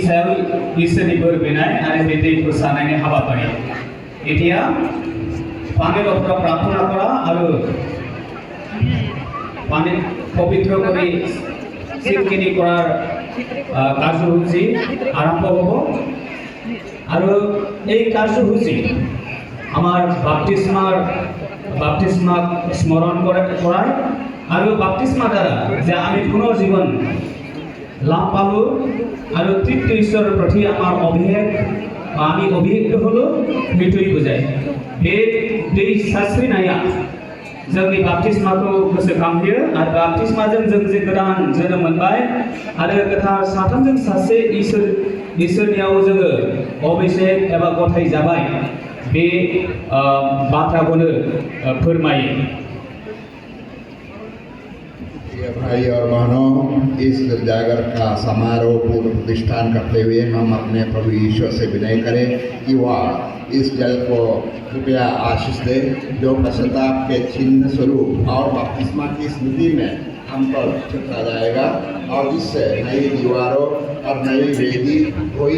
सायाव इसोरनि बोर बिनाय आरो बे दैखौ सारनायनि हाबाफारि एटिया पानी डक्टर प्रार्थना करा आरो पानी पवित्र करे सिंकिनी करार कार्यसूची आरम्भ हब आरो এই कार्यसूची आमार बाप्तिस्मा स्मरण कराय आरो बाप्तिस्मा द्वारा जे आमी पुनर्जीवन लाभ पालो आरो तृप्त ईश्वर प्रति आमार अभिषेक आमी अभिषेक हलो हेतुई बुझाय बे दै सास्रिनाया जोंनि बाप्तिस्माखौ गोसोखांहोयो आरो बाप्तिस्माजों जों जे गोदान जोनोम मोनबाय आरो गोथार साथामजों सासे इसोरनियाव जोङो अभिषेक एबा गथाय जाबाय बे बाथ्राखौनो फोरमायो। भाई और बहनों, इस जागर का समारोह पूर्ण प्रतिष्ठान करते हुए हम अपने प्रभु ईश्वर से विनय करें कि वह इस जल को कृपया आशीष दे जो पश्चाताप के चिन्ह स्वरूप और बपतिस्मा की स्मृति में हम पर छिड़का जाएगा और जिससे नई दीवारों और नई वेदी कोई